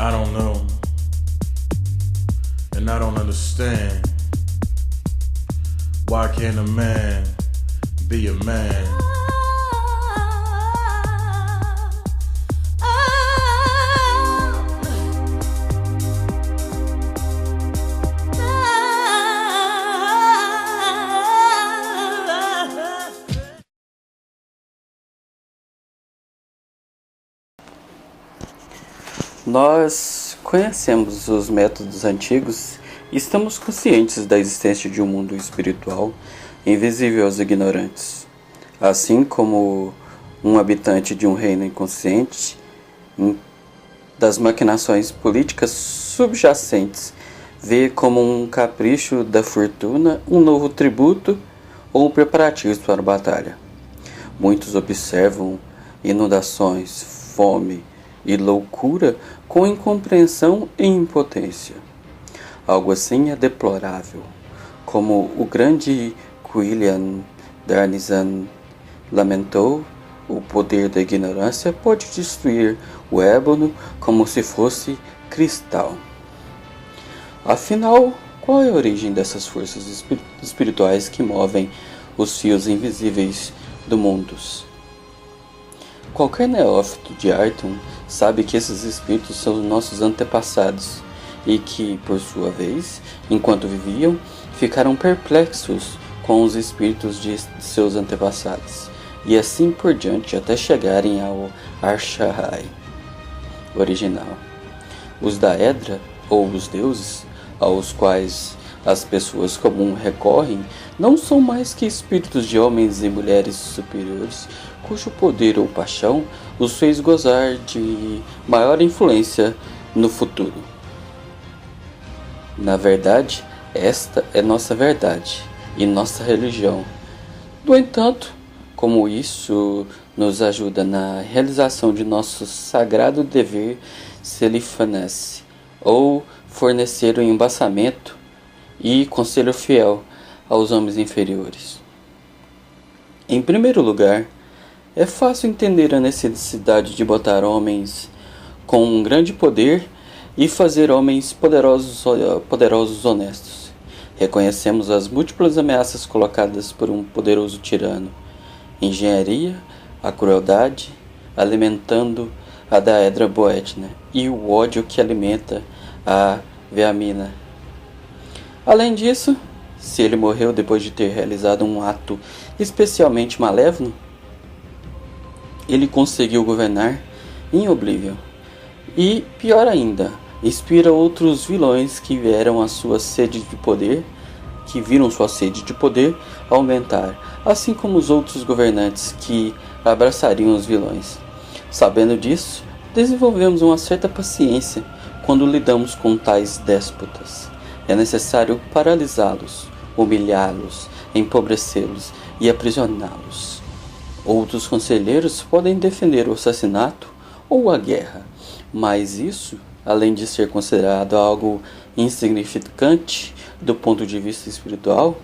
I don't know, and I don't understand. Why can't a man be a man? Nós conhecemos os métodos antigos e estamos conscientes da existência de um mundo espiritual invisível aos ignorantes. Assim como um habitante de um reino inconsciente das maquinações políticas subjacentes vê como um capricho da fortuna um novo tributo ou preparativos para a batalha. Muitos observam inundações, fome e loucura com incompreensão e impotência. Algo assim é deplorável, como o grande William Darnizan lamentou: o poder da ignorância pode destruir o ébano como se fosse cristal. Afinal, qual é a origem dessas forças espirituais que movem os fios invisíveis do mundo? Qualquer neófito de Arton sabe que esses espíritos são os nossos antepassados e que, por sua vez, enquanto viviam, ficaram perplexos com os espíritos de seus antepassados, e assim por diante até chegarem ao Arshahai original. Os Daedra, ou os deuses, aos quais as pessoas comuns recorrem, não são mais que espíritos de homens e mulheres superiores, cujo poder ou paixão os fez gozar de maior influência no futuro. Na verdade, esta é nossa verdade e nossa religião. No entanto, como isso nos ajuda na realização de nosso sagrado dever selifanense, ou fornecer o embaçamento e conselho fiel aos homens inferiores. Em primeiro lugar, é fácil entender a necessidade de botar homens com um grande poder e fazer homens poderosos honestos. Reconhecemos as múltiplas ameaças colocadas por um poderoso tirano. Engenharia, a crueldade, alimentando a Daedra Boetna, e o ódio que alimenta a Veamina. Além disso, se ele morreu depois de ter realizado um ato especialmente malévolo, ele conseguiu governar em Oblivion. E, pior ainda, inspira outros vilões que viram sua sede de poder aumentar, assim como os outros governantes que abraçariam os vilões. Sabendo disso, desenvolvemos uma certa paciência quando lidamos com tais déspotas. É necessário paralisá-los, humilhá-los, empobrecê-los e aprisioná-los. Outros conselheiros podem defender o assassinato ou a guerra, mas isso, além de ser considerado algo insignificante do ponto de vista espiritual,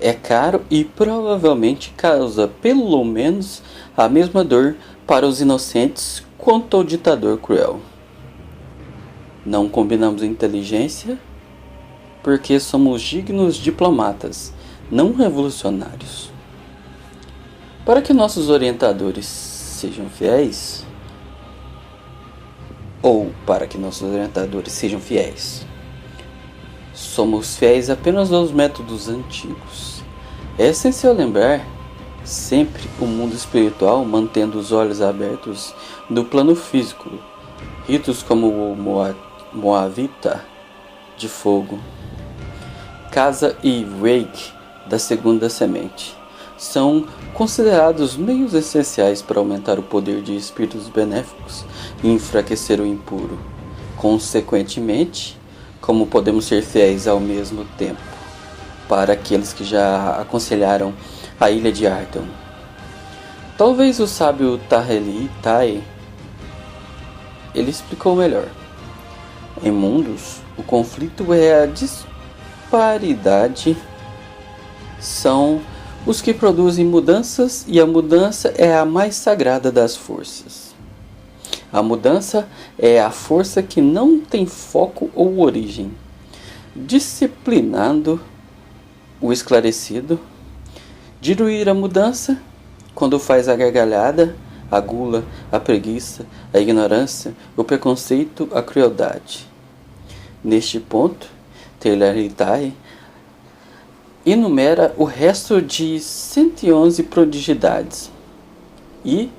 é caro e provavelmente causa pelo menos a mesma dor para os inocentes quanto ao ditador cruel. Não combinamos inteligência porque somos dignos diplomatas, não revolucionários. Para que nossos orientadores sejam fiéis, somos fiéis apenas aos métodos antigos. É essencial lembrar sempre o mundo espiritual, mantendo os olhos abertos do plano físico. Ritos como o Moavita de fogo, Casa e Reiki da segunda semente são considerados meios essenciais para aumentar o poder de espíritos benéficos e enfraquecer o impuro. Consequentemente, como podemos ser fiéis ao mesmo tempo para aqueles que já aconselharam a ilha de Arton? Talvez o sábio Taheli Tai ele explicou melhor. Em mundos, o conflito é a disparidade, são os que produzem mudanças, e a mudança é a mais sagrada das forças. A mudança é a força que não tem foco ou origem, disciplinando o esclarecido, diluir a mudança quando faz a gargalhada, a gula, a preguiça, a ignorância, o preconceito, a crueldade. Neste ponto, Taylor Itai enumera o resto de 111 prodigidades e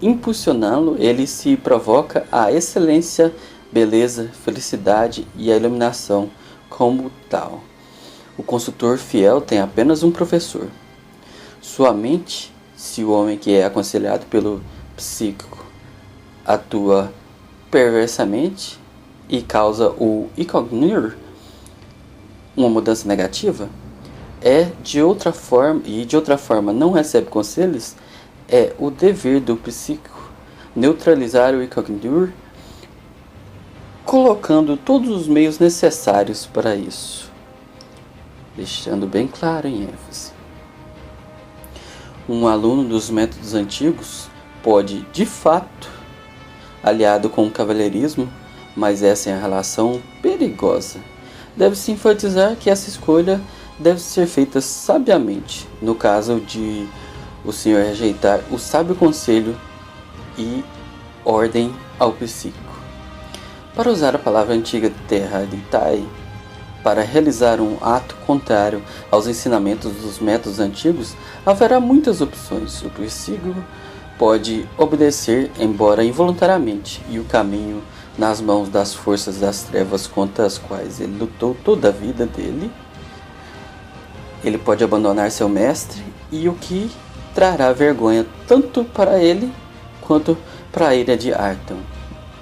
impulsionando, ele se provoca a excelência, beleza, felicidade e a iluminação como tal. O consultor fiel tem apenas um professor. Sua mente, se o homem que é aconselhado pelo psíquico atua perversamente e causa o incognir, uma mudança negativa, de outra forma não recebe conselhos, é o dever do psíquico neutralizar o incognir, colocando todos os meios necessários para isso. Deixando bem claro em ênfase. Um aluno dos métodos antigos pode, de fato, aliado com o cavalheirismo, mas essa é a relação perigosa. Deve-se enfatizar que essa escolha deve ser feita sabiamente, no caso de o senhor rejeitar o sábio conselho e ordem ao psíquico. Para usar a palavra antiga terra de Tai, para realizar um ato contrário aos ensinamentos dos métodos antigos, haverá muitas opções. O psíquico pode obedecer, embora involuntariamente, e o caminho nas mãos das forças das trevas contra as quais ele lutou toda a vida dele. Ele pode abandonar seu mestre, e o que trará vergonha tanto para ele quanto para a ilha de Arton.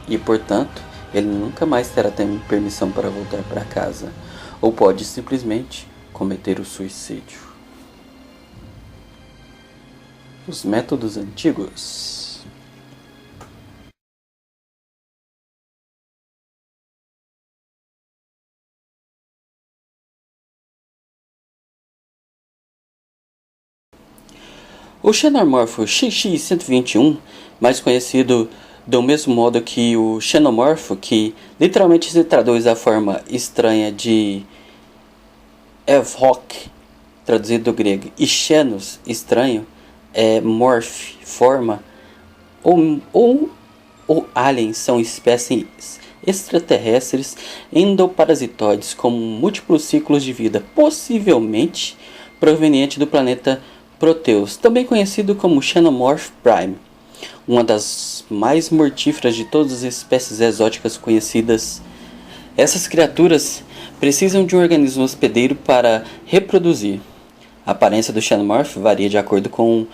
E, portanto, ele nunca mais terá permissão para voltar para casa, ou pode simplesmente cometer o suicídio. Os métodos antigos. O xenomorfo XX-121, mais conhecido do mesmo modo que o xenomorfo, que literalmente se traduz da forma estranha de Evhok, traduzido do grego, e xenos, estranho, morph, forma, ou aliens são espécies extraterrestres endoparasitoides com múltiplos ciclos de vida, possivelmente proveniente do planeta Proteus, também conhecido como Xenomorph Prime, uma das mais mortíferas de todas as espécies exóticas conhecidas. Essas criaturas precisam de um organismo hospedeiro para reproduzir. A aparência do Xenomorph varia de acordo com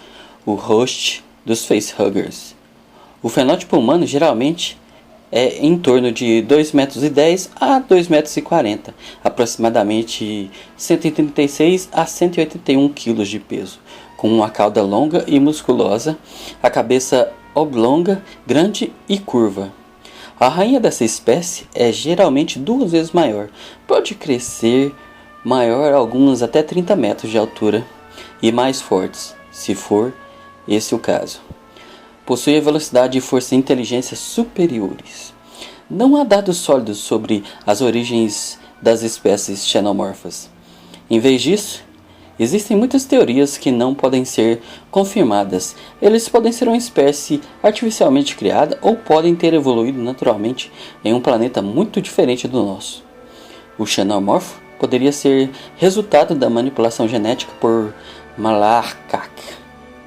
o host dos facehuggers. O fenótipo humano geralmente é em torno de 2,10 metros a 2,40 metros, aproximadamente 136 a 181 kg de peso, com uma cauda longa e musculosa, a cabeça oblonga, grande e curva. A rainha dessa espécie é geralmente 2 vezes maior, pode crescer maior, algumas até 30 metros de altura, e mais fortes, se for esse o caso. Possui velocidade e força e inteligência superiores. Não há dados sólidos sobre as origens das espécies xenomorfas. Em vez disso, existem muitas teorias que não podem ser confirmadas. Eles podem ser uma espécie artificialmente criada ou podem ter evoluído naturalmente em um planeta muito diferente do nosso. O xenomorfo poderia ser resultado da manipulação genética por Malarkak,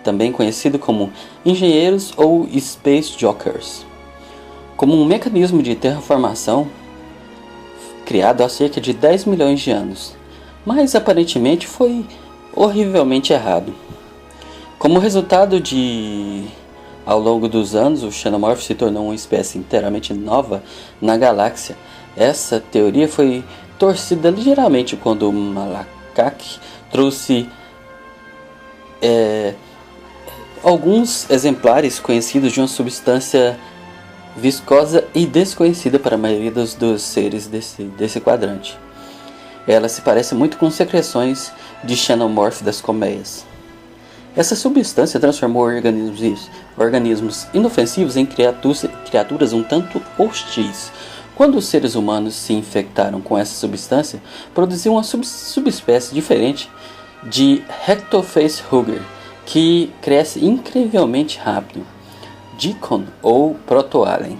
também conhecido como engenheiros ou Space Jokers, como um mecanismo de terraformação criado há cerca de 10 milhões de anos, mas aparentemente foi horrivelmente errado. Como resultado ao longo dos anos, o xenomorfo se tornou uma espécie inteiramente nova na galáxia. Essa teoria foi torcida ligeiramente quando Malarkak trouxe alguns exemplares conhecidos de uma substância viscosa e desconhecida para a maioria dos seres desse quadrante. Ela se parece muito com secreções de xenomorfo das colmeias. Essa substância transformou organismos inofensivos em criaturas um tanto hostis. Quando os seres humanos se infectaram com essa substância, produziu uma subespécie diferente de Rectophacehugger, que cresce incrivelmente rápido, Deacon ou Proto-Alien.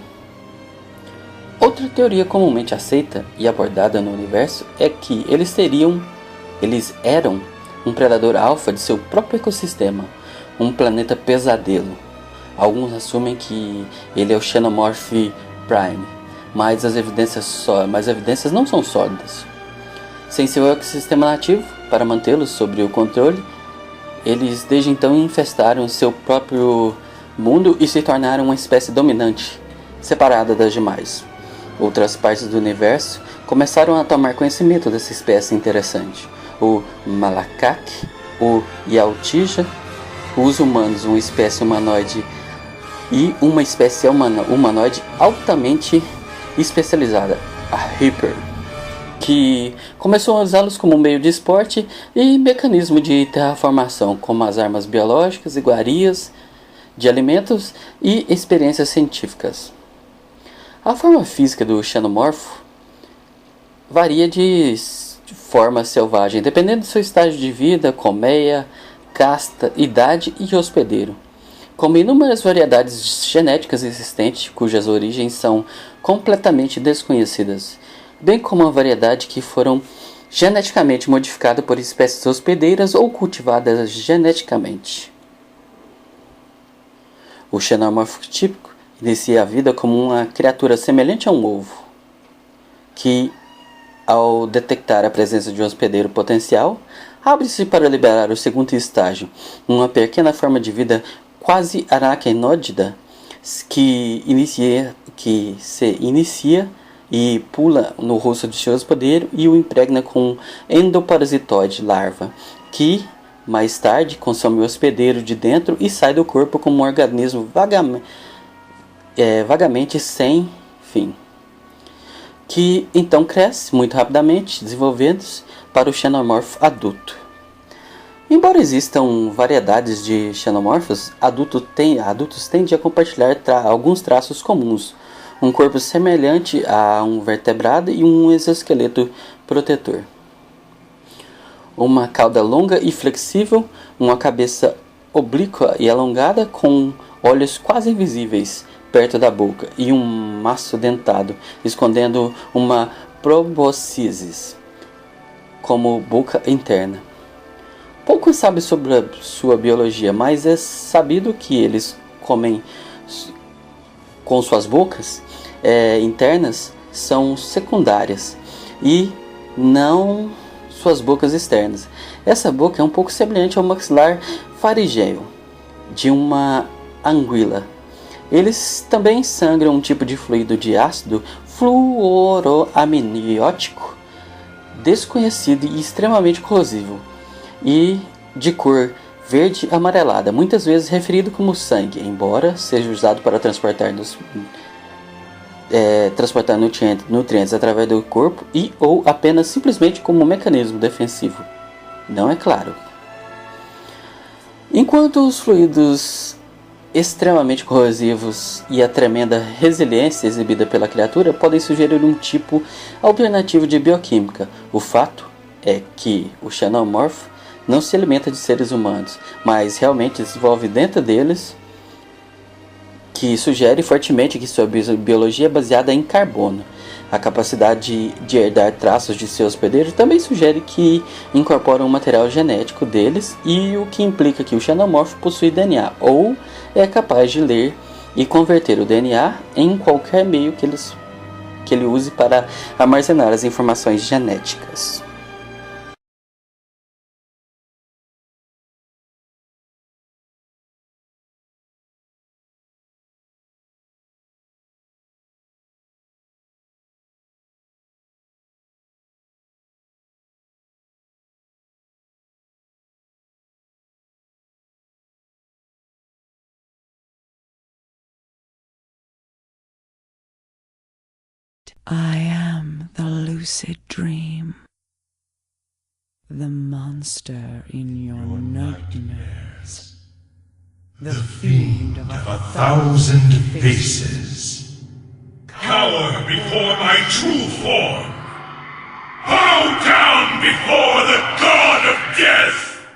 Outra teoria comumente aceita e abordada no universo é que eles eram um predador alfa de seu próprio ecossistema, um planeta pesadelo. Alguns assumem que ele é o Xenomorph Prime, mas as evidências não são sólidas. Sem seu ecossistema nativo para mantê-los sob o controle, eles desde então infestaram seu próprio mundo e se tornaram uma espécie dominante, separada das demais. Outras partes do universo começaram a tomar conhecimento dessa espécie interessante. O Malakak, o Yautija, os humanos, uma espécie humanoide e uma espécie humanoide altamente especializada, a Reaper, que começou a usá-los como meio de esporte e mecanismo de terraformação, como as armas biológicas, iguarias de alimentos e experiências científicas. A forma física do xenomorfo varia de forma selvagem, dependendo do seu estágio de vida, colmeia, casta, idade e hospedeiro. Como inúmeras variedades genéticas existentes, cujas origens são completamente desconhecidas, bem como a variedade que foram geneticamente modificadas por espécies hospedeiras ou cultivadas geneticamente. O xenomorfo típico inicia a vida como uma criatura semelhante a um ovo, que, ao detectar a presença de um hospedeiro potencial, abre-se para liberar o segundo estágio, uma pequena forma de vida quase aracnóide que se inicia e pula no rosto de seu hospedeiro e o impregna com endoparasitoide larva, que mais tarde consome o hospedeiro de dentro e sai do corpo como um organismo vagamente sem fim, que então cresce muito rapidamente, desenvolvendo-se para o xenomorfo adulto. Embora existam variedades de xenomorfos, adultos tendem a compartilhar alguns traços comuns: um corpo semelhante a um vertebrado e um exoesqueleto protetor, uma cauda longa e flexível, uma cabeça oblíqua e alongada com olhos quase invisíveis perto da boca e um maço dentado escondendo uma proboscis como boca interna. Pouco se sabe sobre a sua biologia, mas é sabido que eles comem com suas bocas internas são secundárias e não suas bocas externas. Essa boca é um pouco semelhante ao maxilar faríngeo de uma anguila. Eles também sangram um tipo de fluido de ácido fluoroamniótico desconhecido e extremamente corrosivo, e de cor verde amarelada, muitas vezes referido como sangue, embora seja usado para transportar nutrientes através do corpo ou apenas simplesmente como um mecanismo defensivo. Não é claro. Enquanto os fluidos extremamente corrosivos e a tremenda resiliência exibida pela criatura podem sugerir um tipo alternativo de bioquímica, o fato é que o xenomorfo não se alimenta de seres humanos, mas realmente desenvolve dentro deles, que sugere fortemente que sua biologia é baseada em carbono. A capacidade de herdar traços de seu hospedeiro também sugere que incorporam o material genético deles, e o que implica que o xenomorfo possui DNA, ou é capaz de ler e converter o DNA em qualquer meio que ele use para armazenar as informações genéticas. I am the lucid dream, the monster in your nightmares. the fiend of 1,000 faces. Cower before my true form! Bow down before the god of death!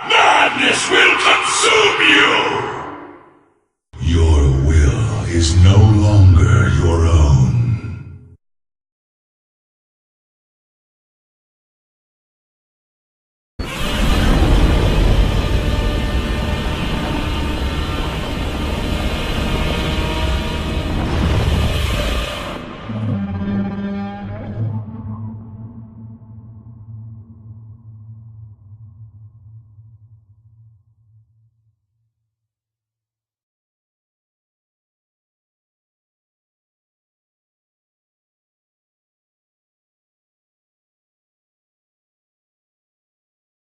Madness will consume you! Your will is no longer